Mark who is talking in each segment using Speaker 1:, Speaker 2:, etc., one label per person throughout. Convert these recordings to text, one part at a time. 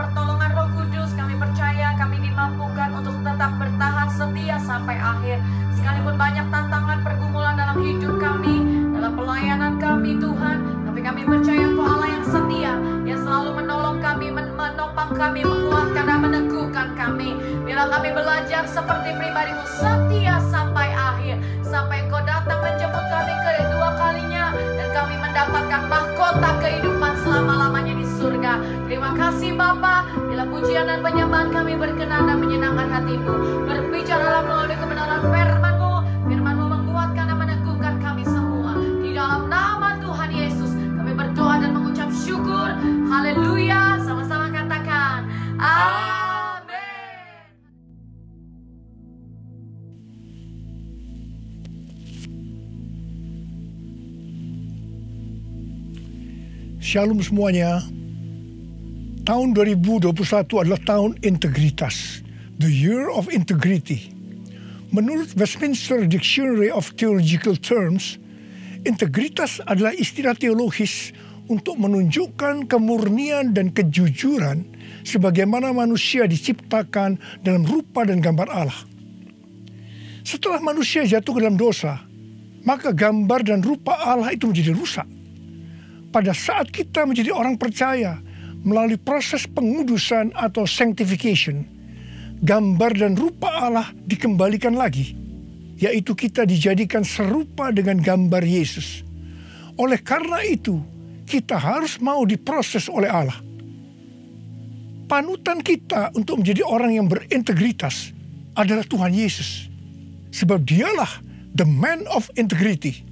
Speaker 1: pertolongan Roh Kudus, kami percaya kami dimampukan untuk tetap bertahan setia sampai akhir. Sekalipun banyak tantangan pergumulan dalam hidup kami, dalam pelayanan kami Tuhan, tapi kami percaya Engkau Allah yang setia, yang selalu menolong kami, menopang kami, menguatkan dan meneguhkan kami. Bila kami belajar seperti pribadi-Mu, setia sampai akhir, sampai Engkau datang menjemput kami kedua kalinya, dan kami mendapatkan mahkota kehidupan selama-lamanya di surga. Terima kasih Bapa, bila pujian dan penyembahan kami berkenan dan menyenangkan hati-Mu. Berbicaralah melalui kebenaran firman-Mu, firman-Mu menguatkan dan meneguhkan kami semua. Di dalam nama Tuhan Yesus kami berdoa dan mengucap syukur. Haleluya. Sama-sama katakan amin.
Speaker 2: Shalom semuanya. Tahun 2021 adalah tahun integritas, the year of integrity. Menurut Westminster Dictionary of Theological Terms, integritas adalah istilah teologis untuk menunjukkan kemurnian dan kejujuran sebagaimana manusia diciptakan dalam rupa dan gambar Allah. Setelah manusia jatuh ke dalam dosa, maka gambar dan rupa Allah itu menjadi rusak. Pada saat kita menjadi orang percaya melalui proses pengudusan atau sanctification, gambar dan rupa Allah dikembalikan lagi, yaitu kita dijadikan serupa dengan gambar Yesus. Oleh karena itu, kita harus mau diproses oleh Allah. Panutan kita untuk menjadi orang yang berintegritas adalah Tuhan Yesus, sebab dialah the man of integrity.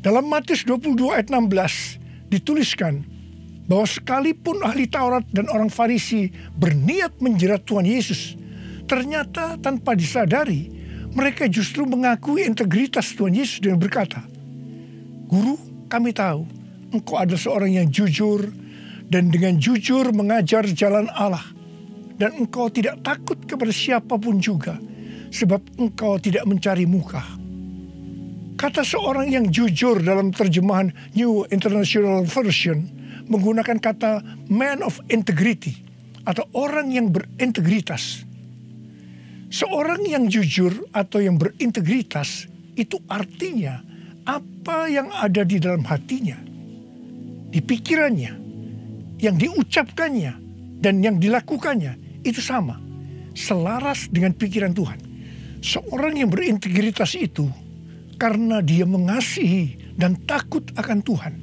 Speaker 2: Dalam Matius 22 ayat 16 dituliskan bahwa sekalipun ahli Taurat dan orang Farisi berniat menjerat Tuhan Yesus, ternyata tanpa disadari mereka justru mengakui integritas Tuhan Yesus dengan berkata, "Guru, kami tahu Engkau adalah seorang yang jujur dan dengan jujur mengajar jalan Allah, dan Engkau tidak takut kepada siapapun juga, sebab Engkau tidak mencari muka." Kata seorang yang jujur dalam terjemahan New International Version menggunakan kata man of integrity atau orang yang berintegritas. Seorang yang jujur atau yang berintegritas itu artinya apa yang ada di dalam hatinya, di pikirannya, yang diucapkannya dan yang dilakukannya itu sama, selaras dengan pikiran Tuhan. Seorang yang berintegritas itu karena dia mengasihi dan takut akan Tuhan.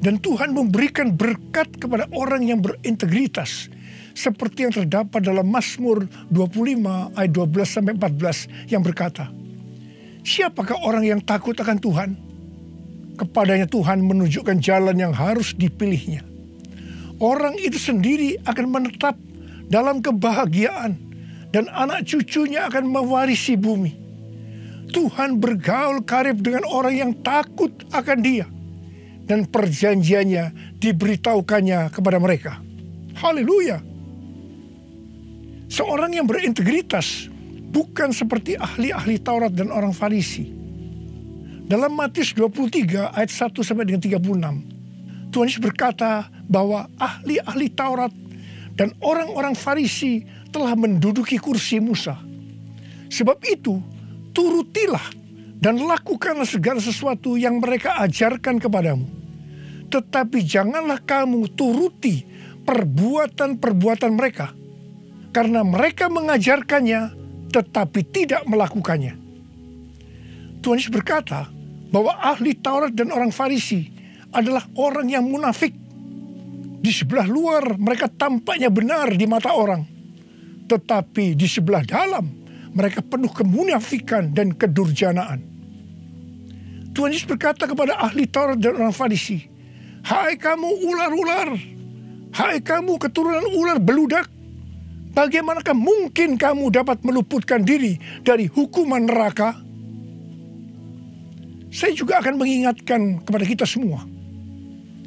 Speaker 2: Dan Tuhan memberikan berkat kepada orang yang berintegritas, seperti yang terdapat dalam Mazmur 25 ayat 12-14 yang berkata, "Siapakah orang yang takut akan Tuhan? Kepadanya Tuhan menunjukkan jalan yang harus dipilihnya. Orang itu sendiri akan menetap dalam kebahagiaan, dan anak cucunya akan mewarisi bumi. Tuhan bergaul karib dengan orang yang takut akan Dia, dan perjanjiannya diberitahukannya kepada mereka." Haleluya. Seorang yang berintegritas bukan seperti ahli-ahli Taurat dan orang Farisi. Dalam Matius 23 ayat 1 sampai dengan 36, Tuhan Yesus berkata bahwa ahli-ahli Taurat dan orang-orang Farisi telah menduduki kursi Musa. Sebab itu, turutilah dan lakukanlah segala sesuatu yang mereka ajarkan kepadamu. Tetapi janganlah kamu turuti perbuatan-perbuatan mereka, karena mereka mengajarkannya tetapi tidak melakukannya. Tuhan Yesus berkata bahwa ahli Taurat dan orang Farisi adalah orang yang munafik. Di sebelah luar mereka tampaknya benar di mata orang, tetapi di sebelah dalam mereka penuh kemunafikan dan kedurjanaan. Tuhan Yesus berkata kepada ahli Taurat dan orang Farisi, "Hai kamu ular-ular, hai kamu keturunan ular beludak, bagaimanakah mungkin kamu dapat meluputkan diri dari hukuman neraka?" Saya juga akan mengingatkan kepada kita semua,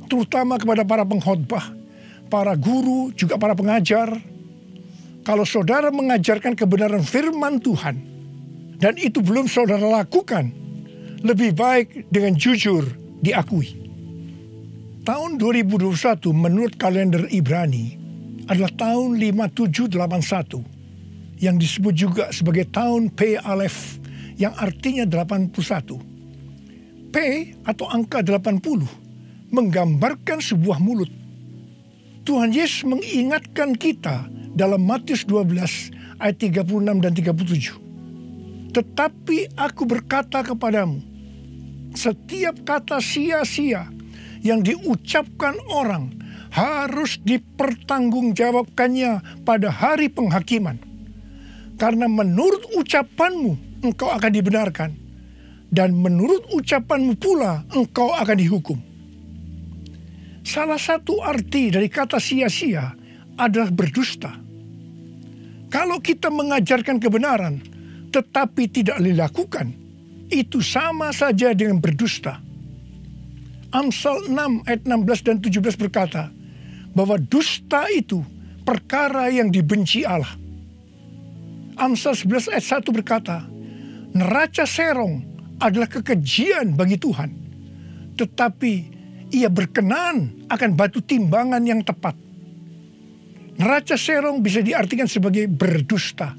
Speaker 2: terutama kepada para pengkhotbah, para guru, juga para pengajar. Kalau saudara mengajarkan kebenaran firman Tuhan, dan itu belum saudara lakukan, lebih baik dengan jujur diakui. Tahun 2021 menurut kalender Ibrani adalah tahun 5781 yang disebut juga sebagai tahun P Aleph yang artinya 81. P atau angka 80 menggambarkan sebuah mulut. Tuhan Yesus mengingatkan kita dalam Matius 12 ayat 36 dan 37. Tetapi aku berkata kepadamu, setiap kata sia-sia yang diucapkan orang harus dipertanggungjawabkannya pada hari penghakiman. Karena menurut ucapanmu engkau akan dibenarkan, dan menurut ucapanmu pula engkau akan dihukum. Salah satu arti dari kata sia-sia adalah berdusta. Kalau kita mengajarkan kebenaran tetapi tidak dilakukan, itu sama saja dengan berdusta. Amsal 6 ayat 16 dan 17 berkata bahwa dusta itu perkara yang dibenci Allah. Amsal 11 ayat 1 berkata, neraca serong adalah kekejian bagi Tuhan, tetapi ia berkenan akan batu timbangan yang tepat. Neraca serong bisa diartikan sebagai berdusta,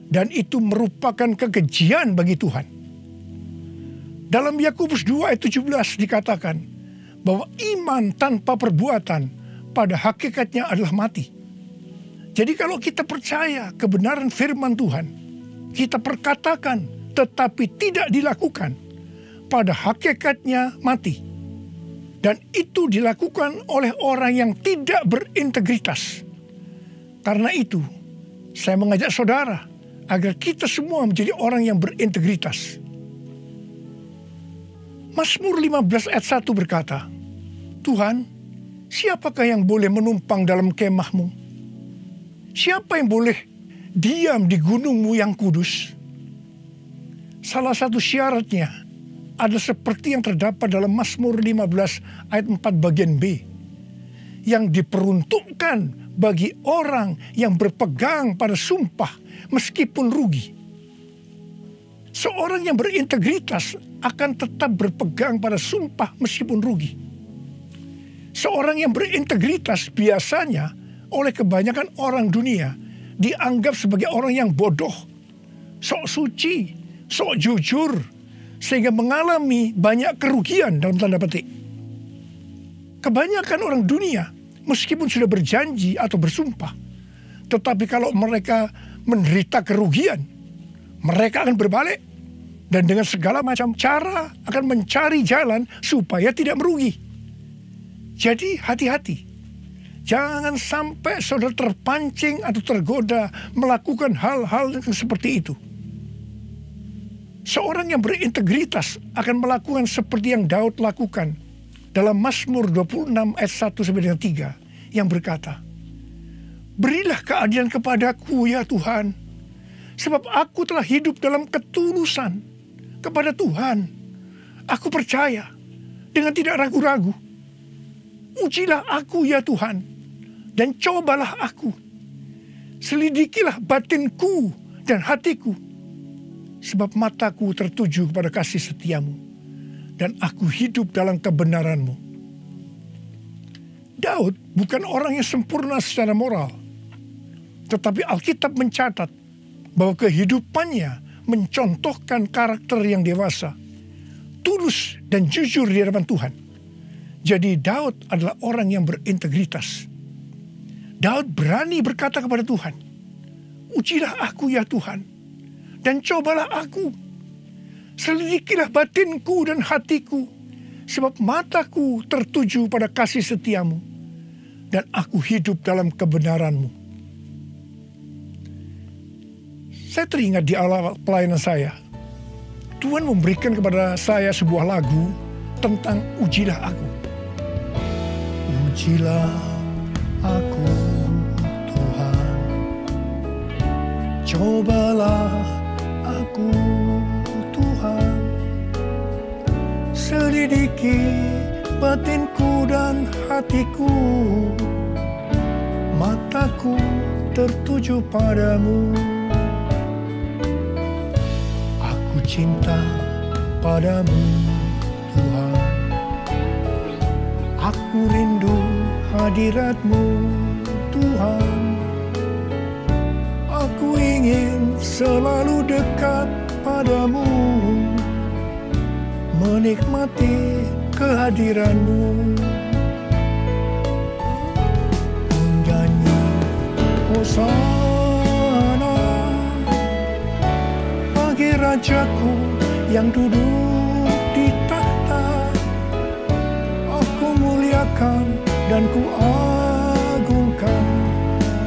Speaker 2: dan itu merupakan kekejian bagi Tuhan. Dalam Yakobus 2 ayat 17 dikatakan bahwa iman tanpa perbuatan pada hakikatnya adalah mati. Jadi kalau kita percaya kebenaran firman Tuhan, kita perkatakan tetapi tidak dilakukan, pada hakikatnya mati. Dan itu dilakukan oleh orang yang tidak berintegritas. Karena itu, saya mengajak saudara agar kita semua menjadi orang yang berintegritas. Mazmur 15 ayat 1 berkata, Tuhan, siapakah yang boleh menumpang dalam kemahmu? Siapa yang boleh diam di gunungmu yang kudus? Salah satu syaratnya adalah seperti yang terdapat dalam Mazmur 15 ayat 4 bagian B, yang diperuntukkan bagi orang yang berpegang pada sumpah meskipun rugi. Seorang yang berintegritas akan tetap berpegang pada sumpah meskipun rugi. Seorang yang berintegritas biasanya oleh kebanyakan orang dunia dianggap sebagai orang yang bodoh, sok suci, sok jujur, sehingga mengalami banyak kerugian dalam tanda petik. Kebanyakan orang dunia meskipun sudah berjanji atau bersumpah, tetapi kalau mereka menderita kerugian, mereka akan berbalik dan dengan segala macam cara akan mencari jalan supaya tidak merugi. Jadi hati-hati. Jangan sampai saudara terpancing atau tergoda melakukan hal-hal yang seperti itu. Seorang yang berintegritas akan melakukan seperti yang Daud lakukan dalam Mazmur 26 ayat 1 sampai dengan 3 yang berkata, berilah keadilan kepadaku ya Tuhan, sebab aku telah hidup dalam ketulusan kepada Tuhan. Aku percaya dengan tidak ragu-ragu. Ujilah aku ya Tuhan, dan cobalah aku. Selidikilah batinku dan hatiku, sebab mataku tertuju kepada kasih setiamu, dan aku hidup dalam kebenaranmu. Daud bukan orang yang sempurna secara moral, tetapi Alkitab mencatat bahwa kehidupannya mencontohkan karakter yang dewasa, tulus dan jujur di hadapan Tuhan. Jadi Daud adalah orang yang berintegritas. Daud berani berkata kepada Tuhan, ujilah aku ya Tuhan, dan cobalah aku. Selidikilah batinku dan hatiku, sebab mataku tertuju pada kasih setiamu, dan aku hidup dalam kebenaranmu. Saya teringat di awal pelayanan saya, Tuhan memberikan kepada saya sebuah lagu tentang ujilah aku. Ujilah aku Tuhan, cobalah aku Tuhan, selidiki batinku dan hatiku, mataku tertuju padamu. Aku cinta padamu Tuhan, aku rindu hadiratmu Tuhan. Aku ingin selalu dekat padamu, menikmati kehadiran-Mu. Menyanyi Hosana bagi Rajaku yang duduk di tahta. Aku muliakan dan ku agungkan,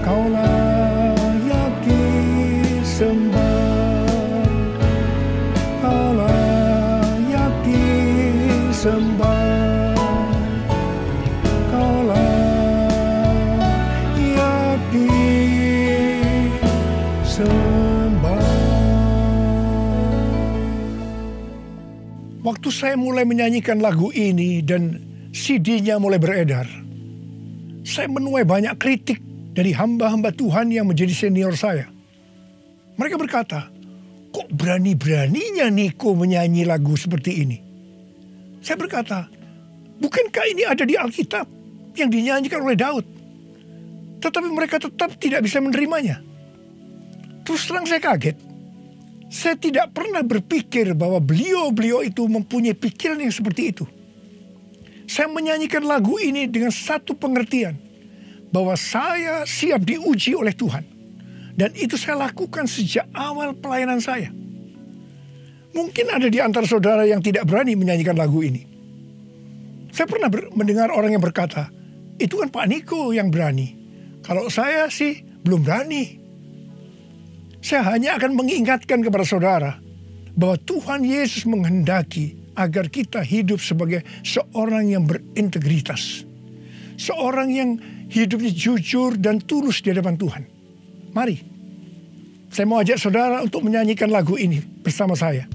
Speaker 2: Kau layak disembah, Kau layak disembah, Kau layak disembah. Waktu saya mulai menyanyikan lagu ini dan CD-nya mulai beredar, saya menuai banyak kritik dari hamba-hamba Tuhan yang menjadi senior saya. Mereka berkata, kok berani-beraninya Niko menyanyi lagu seperti ini? Saya berkata, bukankah ini ada di Alkitab yang dinyanyikan oleh Daud? Tetapi mereka tetap tidak bisa menerimanya. Terus terang saya kaget. Saya tidak pernah berpikir bahwa beliau-beliau itu mempunyai pikiran yang seperti itu. Saya menyanyikan lagu ini dengan satu pengertian, bahwa saya siap diuji oleh Tuhan. Dan itu saya lakukan sejak awal pelayanan saya. Mungkin ada di antara saudara yang tidak berani menyanyikan lagu ini. Saya pernah mendengar orang yang berkata, itu kan Pak Niko yang berani. Kalau saya sih belum berani. Saya hanya akan mengingatkan kepada saudara bahwa Tuhan Yesus menghendaki agar kita hidup sebagai seorang yang berintegritas. Seorang yang hidupnya jujur dan tulus di hadapan Tuhan. Mari, saya mau ajak saudara untuk menyanyikan lagu ini bersama saya.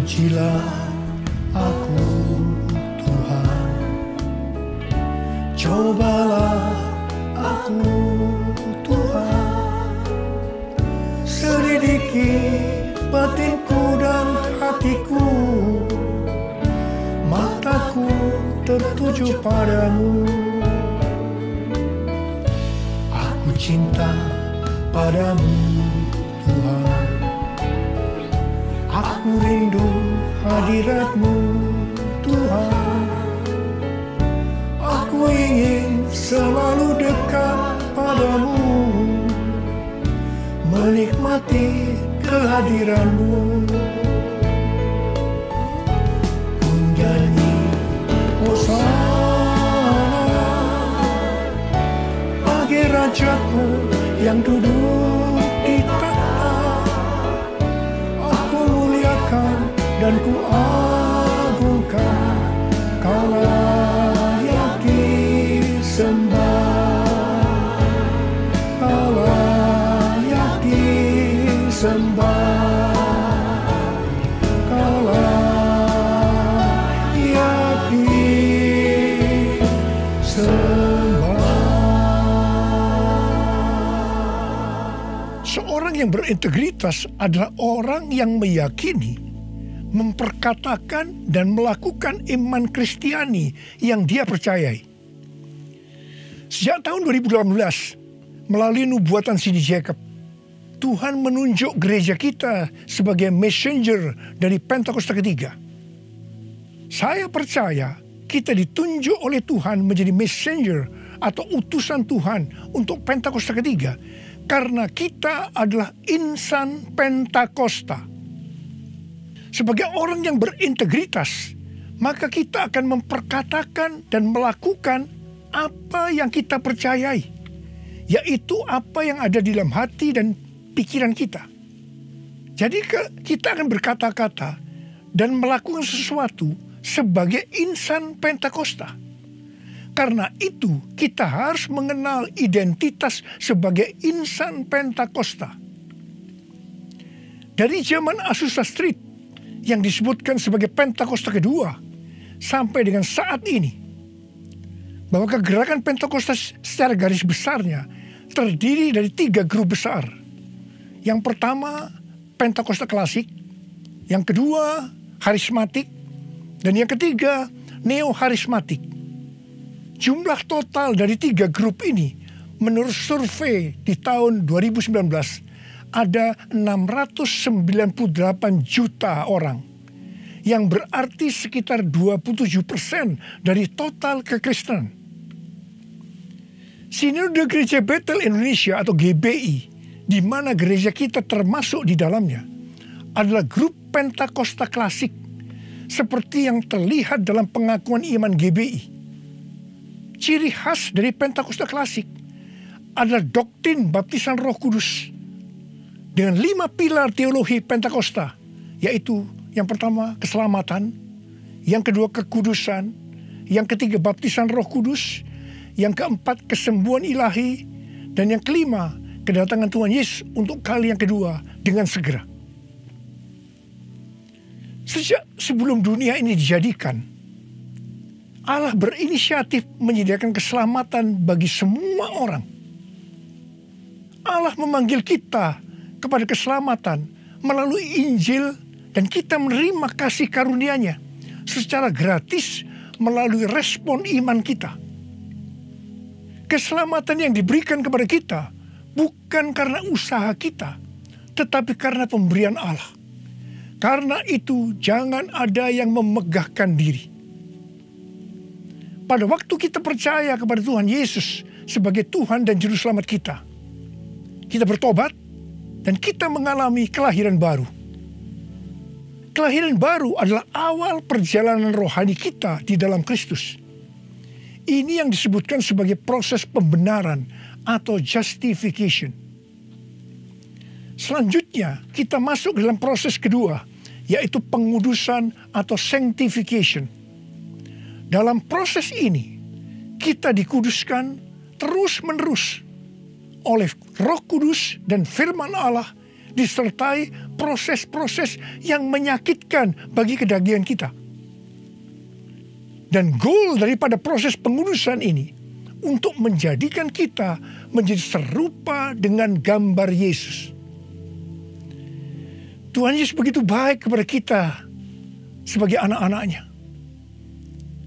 Speaker 2: Ujilah aku Tuhan, cobalah aku Tuhan, selidiki batinku dan hatiku, mataku tertuju padamu. Aku cinta padamu Tuhan, aku rindu hadirat-Mu Tuhan. Aku ingin selalu dekat padamu, menikmati kehadiran-Mu. Ku nyanyi Hosana bagi Rajaku yang duduk di tahta. Aku muliakan dan ku agungkan, Kau layak disembah, Kau layak disembah, Kau layak disembah. Seorang yang berintegritas adalah orang yang meyakini, memperkatakan dan melakukan iman Kristiani yang dia percayai. Sejak tahun 2018, melalui nubuatan Cindy Jacob, Tuhan menunjuk gereja kita sebagai messenger dari Pentakosta ketiga. Saya percaya kita ditunjuk oleh Tuhan menjadi messenger atau utusan Tuhan untuk Pentakosta ketiga karena kita adalah insan Pentakosta. Sebagai orang yang berintegritas, maka kita akan memperkatakan dan melakukan apa yang kita percayai, yaitu apa yang ada di dalam hati dan pikiran kita. Jadi kita akan berkata-kata dan melakukan sesuatu sebagai insan Pentakosta. Karena itu kita harus mengenal identitas sebagai insan Pentakosta. Dari zaman Azusa Street yang disebutkan sebagai Pentakosta kedua sampai dengan saat ini, bahwa kegerakan Pentakosta secara garis besarnya terdiri dari 3 grup besar. Yang pertama Pentakosta klasik, yang kedua karismatik, Dan yang ketiga, neo-harismatik. Jumlah total dari 3 grup ini menurut survei di tahun 2019 ada 698 juta orang, yang berarti sekitar 27% dari total kekristenan. Sinode Gereja Betel Indonesia atau GBI, di mana gereja kita termasuk di dalamnya, adalah grup Pentakosta klasik seperti yang terlihat dalam pengakuan iman GBI. Ciri khas dari Pentakosta klasik adalah doktrin baptisan Roh Kudus dengan 5 pilar teologi Pentakosta, yaitu yang pertama keselamatan, yang kedua kekudusan, yang ketiga baptisan Roh Kudus, yang keempat kesembuhan ilahi, dan yang kelima kedatangan Tuhan Yesus untuk kali yang kedua dengan segera. Sejak sebelum dunia ini dijadikan, Allah berinisiatif menyediakan keselamatan bagi semua orang. Allah memanggil kita kepada keselamatan melalui Injil, dan kita menerima kasih karunia-Nya secara gratis melalui respon iman kita. Keselamatan yang diberikan kepada kita bukan karena usaha kita, tetapi karena pemberian Allah. Karena itu jangan ada yang memegahkan diri. Pada waktu kita percaya kepada Tuhan Yesus sebagai Tuhan dan Juru Selamat kita bertobat dan kita mengalami kelahiran baru. Kelahiran baru adalah awal perjalanan rohani kita di dalam Kristus. Ini yang disebutkan sebagai proses pembenaran atau justification. Selanjutnya kita masuk dalam proses kedua, yaitu pengudusan atau sanctification. Dalam proses ini, kita dikuduskan terus-menerus oleh Roh Kudus dan firman Allah, disertai proses-proses yang menyakitkan bagi kedagingan kita. Dan goal daripada proses pengudusan ini untuk menjadikan kita menjadi serupa dengan gambar Yesus. Tuhan Yesus begitu baik kepada kita sebagai anak-anak-Nya,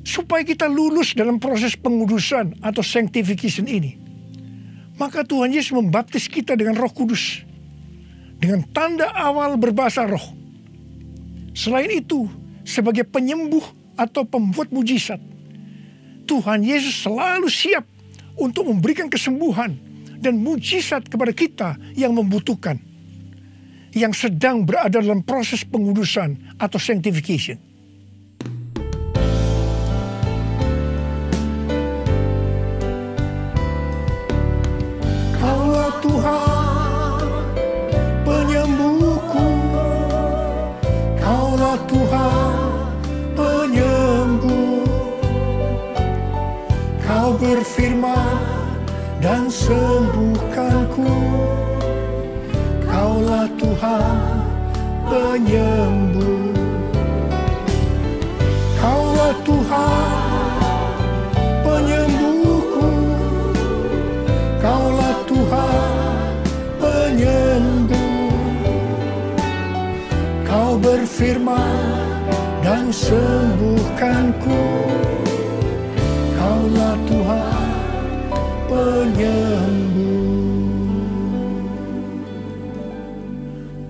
Speaker 2: supaya kita lulus dalam proses pengudusan atau sanctification ini. Maka Tuhan Yesus membaptis kita dengan Roh Kudus, dengan tanda awal berbahasa roh. Selain itu, sebagai penyembuh atau pembuat mujizat, Tuhan Yesus selalu siap untuk memberikan kesembuhan dan mujizat kepada kita yang membutuhkan, yang sedang berada dalam proses pengudusan atau sanctification. Kaulah Tuhan penyembuhku, Kaulah Tuhan penyembuh. Kau berfirman dan sembuhkanku, Kaulah Tuhan penyembuh. Kaulah Tuhan penyembuhku, Kaulah Tuhan penyembuh. Kau berfirman dan sembuhkanku, Kaulah Tuhan penyembuh.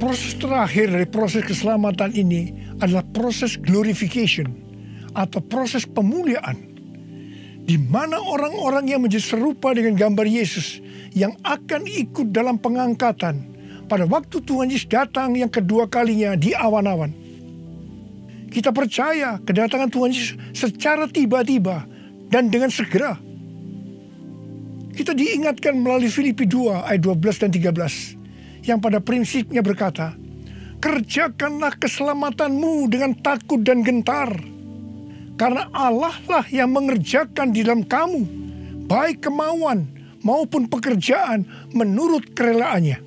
Speaker 2: Proses terakhir dari proses keselamatan ini adalah proses glorification atau proses pemuliaan, di mana orang-orang yang menjadi serupa dengan gambar Yesus yang akan ikut dalam pengangkatan pada waktu Tuhan Yesus datang yang kedua kalinya di awan-awan. Kita percaya kedatangan Tuhan Yesus secara tiba-tiba dan dengan segera. Kita diingatkan melalui Filipi 2 ayat 12 dan 13 yang pada prinsipnya berkata, kerjakanlah keselamatanmu dengan takut dan gentar, karena Allah lah yang mengerjakan di dalam kamu baik kemauan maupun pekerjaan menurut kerelaannya.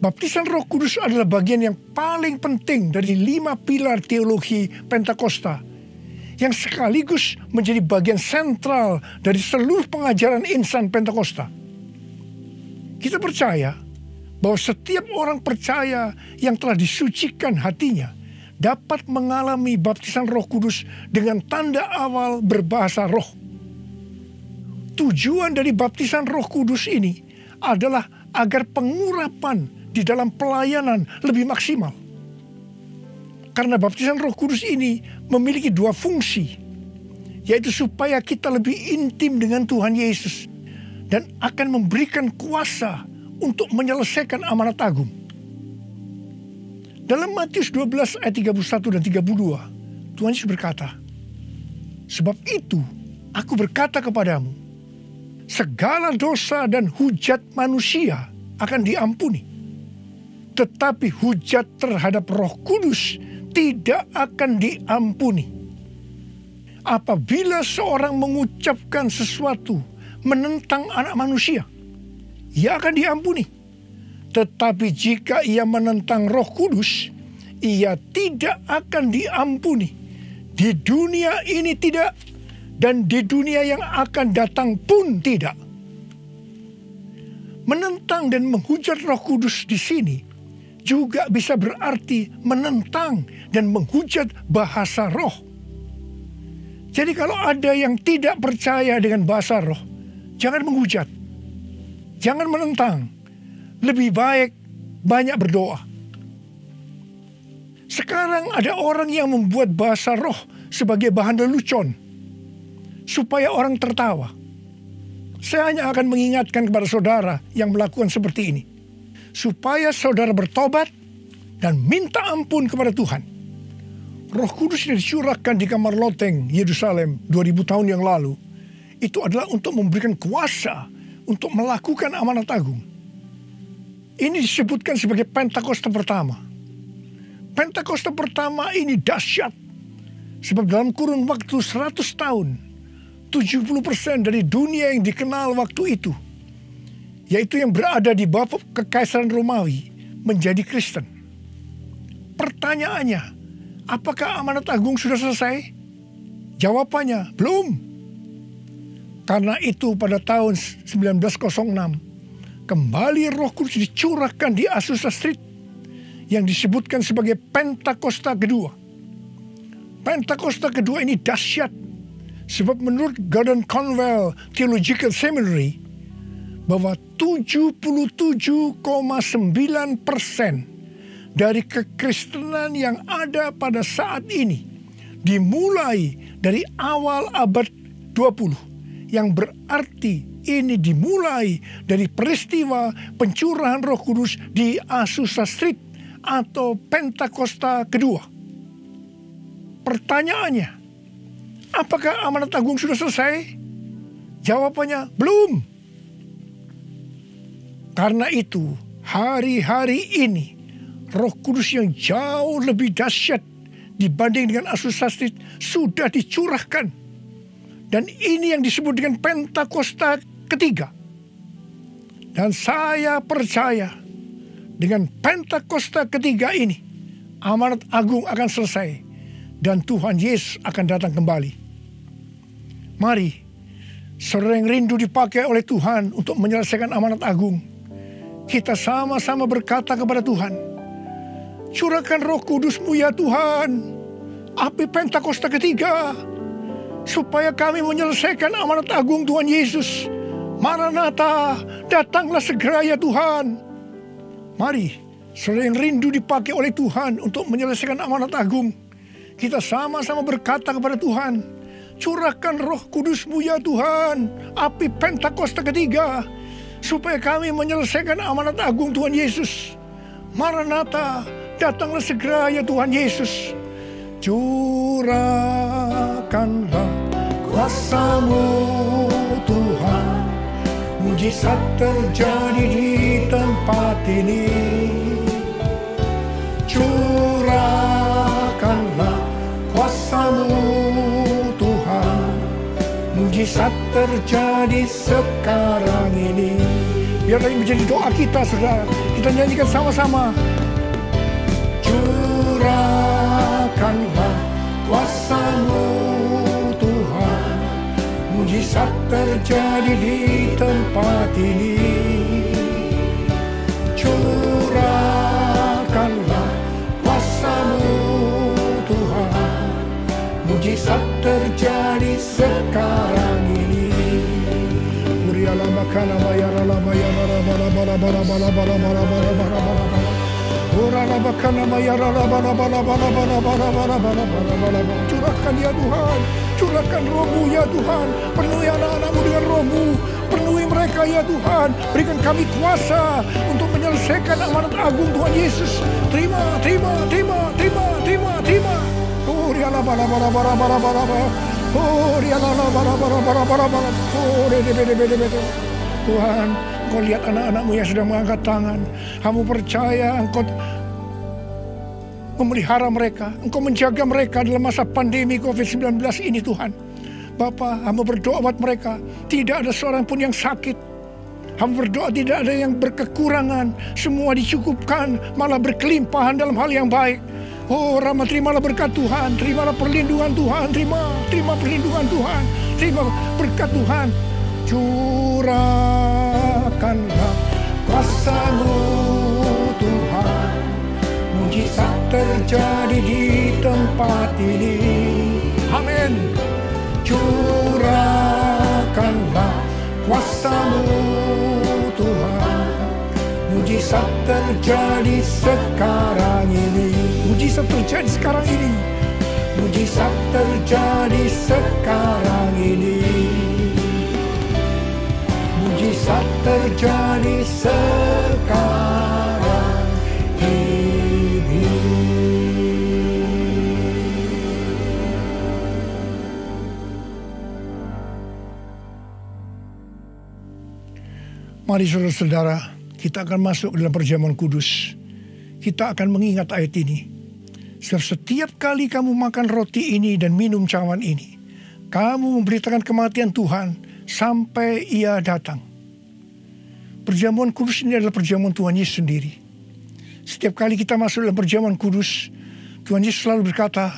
Speaker 2: Baptisan Roh Kudus adalah bagian yang paling penting dari 5 pilar teologi Pentakosta, yang sekaligus menjadi bagian sentral dari seluruh pengajaran insan Pentakosta. Kita percaya bahwa setiap orang percaya yang telah disucikan hatinya dapat mengalami baptisan Roh Kudus dengan tanda awal berbahasa roh. Tujuan dari baptisan Roh Kudus ini adalah agar pengurapan di dalam pelayanan lebih maksimal. Karena baptisan Roh Kudus ini memiliki dua fungsi, yaitu supaya kita lebih intim dengan Tuhan Yesus dan akan memberikan kuasa untuk menyelesaikan amanat agung. Dalam Matius 12 ayat 31 dan 32, Tuhan Yesus berkata, "Sebab itu aku berkata kepadamu, segala dosa dan hujat manusia akan diampuni. Tetapi hujat terhadap Roh Kudus tidak akan diampuni. Apabila seorang mengucapkan sesuatu menentang anak manusia, ia akan diampuni. Tetapi jika ia menentang Roh Kudus, ia tidak akan diampuni. Di dunia ini tidak, dan di dunia yang akan datang pun tidak." Menentang dan menghujat Roh Kudus di sini juga bisa berarti menentang dan menghujat bahasa roh. Jadi kalau ada yang tidak percaya dengan bahasa roh, jangan menghujat, jangan menentang. Lebih baik banyak berdoa. Sekarang ada orang yang membuat bahasa roh sebagai bahan lelucon, supaya orang tertawa. Saya hanya akan mengingatkan kepada saudara yang melakukan seperti ini, supaya saudara bertobat dan minta ampun kepada Tuhan. Roh Kudus yang dicurahkan di kamar loteng Yerusalem 2000 tahun yang lalu, itu adalah untuk memberikan kuasa untuk melakukan amanat agung. Ini disebutkan sebagai Pentakosta pertama. Pentakosta pertama ini dahsyat, sebab dalam kurun waktu 100 tahun, 70% dari dunia yang dikenal waktu itu, yaitu yang berada di bawah kekaisaran Romawi, menjadi Kristen. Pertanyaannya, apakah amanat agung sudah selesai? Jawabannya, belum. Karena itu pada tahun 1906, kembali Roh Kudus dicurahkan di Azusa Street yang disebutkan sebagai Pentakosta kedua. Pentakosta kedua ini dahsyat, sebab menurut Gordon Conwell Theological Seminary, bahwa 77,9% dari kekristenan yang ada pada saat ini dimulai dari awal abad 20, yang berarti ini dimulai dari peristiwa pencurahan Roh Kudus di Azusa Street atau Pentakosta kedua. Pertanyaannya, apakah amanat agung sudah selesai? Jawabannya, belum. Karena itu, hari-hari ini Roh Kudus yang jauh lebih dahsyat dibanding dengan Azusa Street sudah dicurahkan. Dan ini yang disebut dengan Pentakosta ketiga. Dan saya percaya dengan Pentakosta ketiga ini, amanat agung akan selesai dan Tuhan Yesus akan datang kembali. Mari, saudara yang rindu dipakai oleh Tuhan untuk menyelesaikan amanat agung, kita sama-sama berkata kepada Tuhan, "Curahkan Roh Kudus-Mu ya Tuhan, api Pentakosta ketiga, supaya kami menyelesaikan amanat agung Tuhan Yesus. Maranatha, datanglah segera ya Tuhan." Mari, saudara yang rindu dipakai oleh Tuhan untuk menyelesaikan amanat agung, kita sama-sama berkata kepada Tuhan, "Curahkan Roh Kudus-Mu ya Tuhan, api Pentakosta ketiga, supaya kami menyelesaikan amanat agung Tuhan Yesus. Maranatha, datanglah segera ya Tuhan Yesus." Curahkanlah kuasa-Mu Tuhan, mujizat terjadi di tempat ini. Curahkanlah kuasa-Mu Tuhan, mujizat terjadi sekarang ini. Biarlah ini menjadi doa kita, saudara. Kita nyanyikan sama-sama. Curahkanlah kuasa-Mu Tuhan, mujizat terjadi di tempat ini. Curahkanlah kuasa-Mu mujizat terjadi sekarang ini. Curahkan ya Tuhan, curahkan roh-Mu ya Tuhan, penuhi anak-anak-Mu dengan roh-Mu, penuhi mereka ya Tuhan, berikan kami kuasa untuk menyelesaikan amanat agung Tuhan Yesus. Terima. Oh, Tuhan, Engkau lihat anak-anak-Mu yang sedang mengangkat tangan. Kamu percaya Engkau memelihara mereka, Engkau menjaga mereka dalam masa pandemi COVID-19 ini Tuhan. Bapa, hamba berdoa buat mereka, tidak ada seorang pun yang sakit. Hamba berdoa tidak ada yang berkekurangan, semua dicukupkan, malah berkelimpahan dalam hal yang baik. Oh Rama, terimalah berkat Tuhan, terimalah perlindungan Tuhan, terima perlindungan Tuhan, terima berkat Tuhan. Curahkanlah kuasa-Mu Tuhan, mujizat terjadi di tempat ini. Amin. Curahkanlah kuasa-Mu Tuhan, mujizat terjadi sekarang ini. Mujizat terjadi sekarang ini. Mujizat terjadi sekarang ini. Mujizat terjadi sekarang ini. Mari saudara-saudara, kita akan masuk dalam perjamuan kudus. Kita akan mengingat ayat ini. Sebab setiap kali kamu makan roti ini dan minum cawan ini, kamu memberitakan kematian Tuhan sampai Ia datang. Perjamuan kudus ini adalah perjamuan Tuhan Yesus sendiri. Setiap kali kita masuk dalam perjamuan kudus, Tuhan Yesus selalu berkata,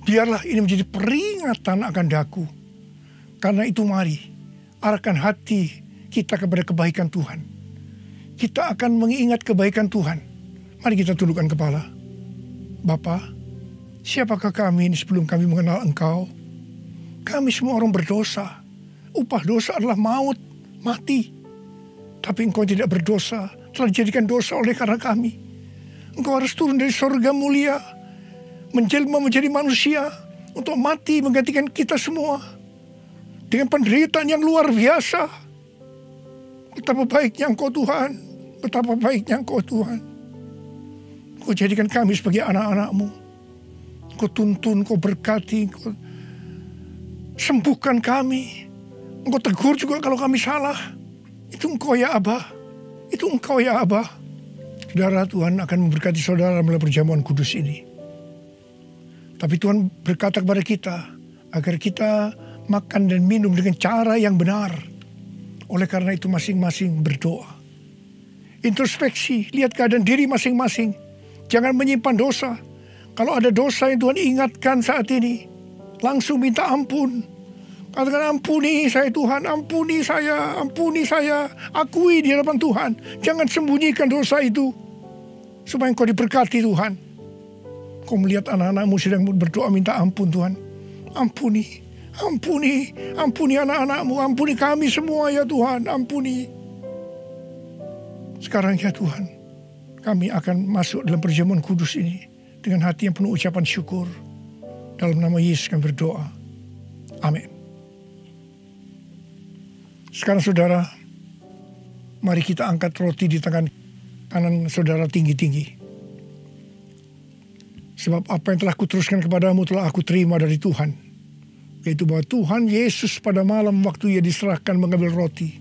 Speaker 2: biarlah ini menjadi peringatan akan daku. Karena itu mari, arahkan hati kita kepada kebaikan Tuhan. Kita akan mengingat kebaikan Tuhan. Mari kita tundukkan kepala. Bapa, siapakah kami ini sebelum kami mengenal Engkau? Kami semua orang berdosa. Upah dosa adalah maut, mati. Tapi Engkau tidak berdosa, telah dijadikan dosa oleh karena kami. Engkau harus turun dari surga mulia, menjelma menjadi manusia, untuk mati menggantikan kita semua. Dengan penderitaan yang luar biasa. Betapa baiknya Engkau Tuhan, betapa baiknya Engkau Tuhan. Kau jadikan kami sebagai anak-anak-Mu. Kau tuntun, Kau berkati, Kau sembuhkan kami. Engkau tegur juga kalau kami salah. Itu Engkau ya Abah. Itu Engkau ya Abah. Saudara, Tuhan akan memberkati saudara melalui perjamuan kudus ini. Tapi Tuhan berkata kepada kita, agar kita makan dan minum dengan cara yang benar. Oleh karena itu masing-masing berdoa. Introspeksi, lihat keadaan diri masing-masing. Jangan menyimpan dosa. Kalau ada dosa yang Tuhan ingatkan saat ini, langsung minta ampun. Katakan, ampuni saya Tuhan, ampuni saya, akui di hadapan Tuhan. Jangan sembunyikan dosa itu, supaya Engkau diberkati Tuhan. Kau melihat anak-anak-Mu sedang berdoa minta ampun Tuhan. Ampuni anak-anak-Mu, ampuni kami semua ya Tuhan, ampuni. Sekarang ya Tuhan, kami akan masuk dalam perjamuan kudus ini dengan hati yang penuh ucapan syukur. Dalam nama Yesus kami berdoa. Amin. Sekarang saudara, mari kita angkat roti di tangan kanan saudara tinggi-tinggi. Sebab apa yang telah kuteruskan kepadamu telah aku terima dari Tuhan. Yaitu bahwa Tuhan Yesus pada malam waktu Ia diserahkan mengambil roti.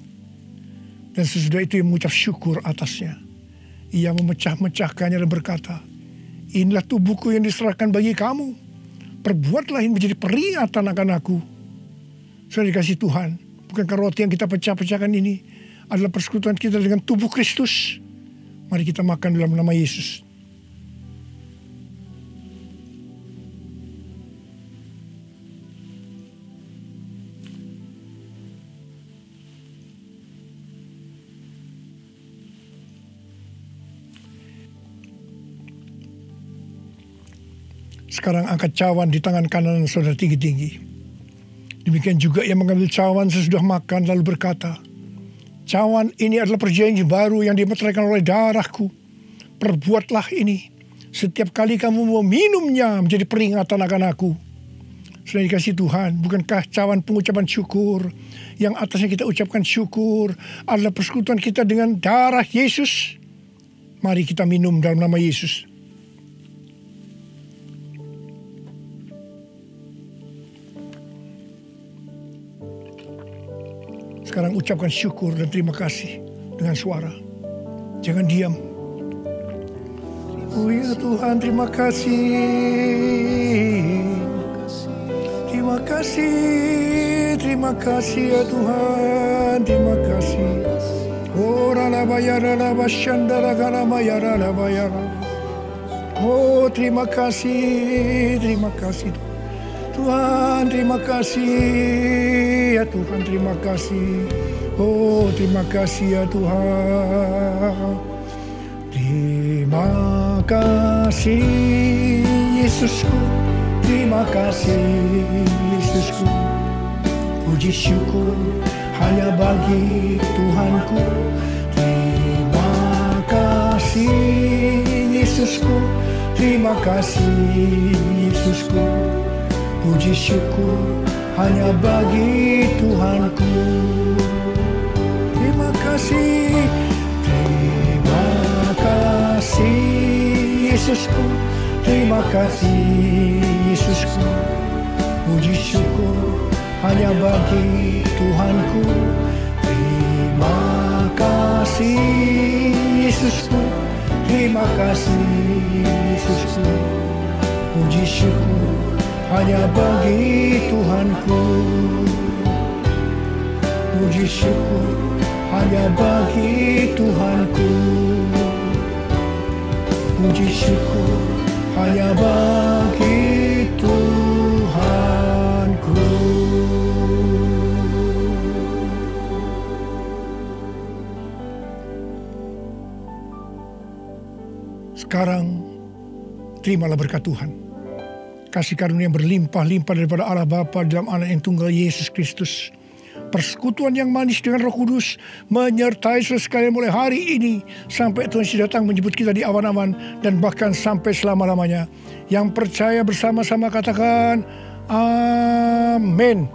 Speaker 2: Dan sesudah itu Ia mengucap syukur atasnya. Ia memecah-mecahkannya dan berkata, inilah tubuhku yang diserahkan bagi kamu. Perbuatlah ini menjadi peringatan akan aku. Sudah dikasih Tuhan, bukankah roti yang kita pecah-pecahkan ini adalah persekutuan kita dengan tubuh Kristus? Mari kita makan dalam nama Yesus. Sekarang angkat cawan di tangan kanan saudara tinggi-tinggi. Demikian juga yang mengambil cawan sesudah makan lalu berkata, cawan ini adalah perjanjian baru yang dimeteraikan oleh darahku. Perbuatlah ini setiap kali kamu meminumnya menjadi peringatan akan aku. Sudah dikasih Tuhan, bukankah cawan pengucapan syukur yang atasnya kita ucapkan syukur adalah persekutuan kita dengan darah Yesus? Mari kita minum dalam nama Yesus. Sekarang ucapkan syukur dan terima kasih dengan suara. Jangan diam. Oh ya Tuhan, terima kasih. Terima kasih ya Tuhan, terima kasih. Oh oh terima kasih Tuhan, terima kasih ya Tuhan, terima kasih. Oh terima kasih ya Tuhan, terima kasih Yesusku. Terima kasih Yesusku, puji syukur hanya bagi Tuhanku. Terima kasih Yesusku, terima kasih Yesusku, puji syukur hanya bagi Tuhanku. Terima kasih Yesusku, terima kasih Yesusku, puji syukur hanya bagi Tuhanku. Terima kasih Yesusku, terima kasih Yesusku, puji syukur hanya bagi Tuhanku. Puji syukur hanya bagi Tuhanku, puji syukur hanya bagi Tuhanku. Sekarang terimalah berkat Tuhan. Kasih karunia yang berlimpah-limpah daripada Allah Bapa dalam Anak yang tunggal Yesus Kristus. Persekutuan yang manis dengan Roh Kudus menyertai saudara sekalian mulai hari ini sampai Tuhan Yesus datang menjemput kita di awan-awan dan bahkan sampai selama-lamanya. Yang percaya bersama-sama katakan amin.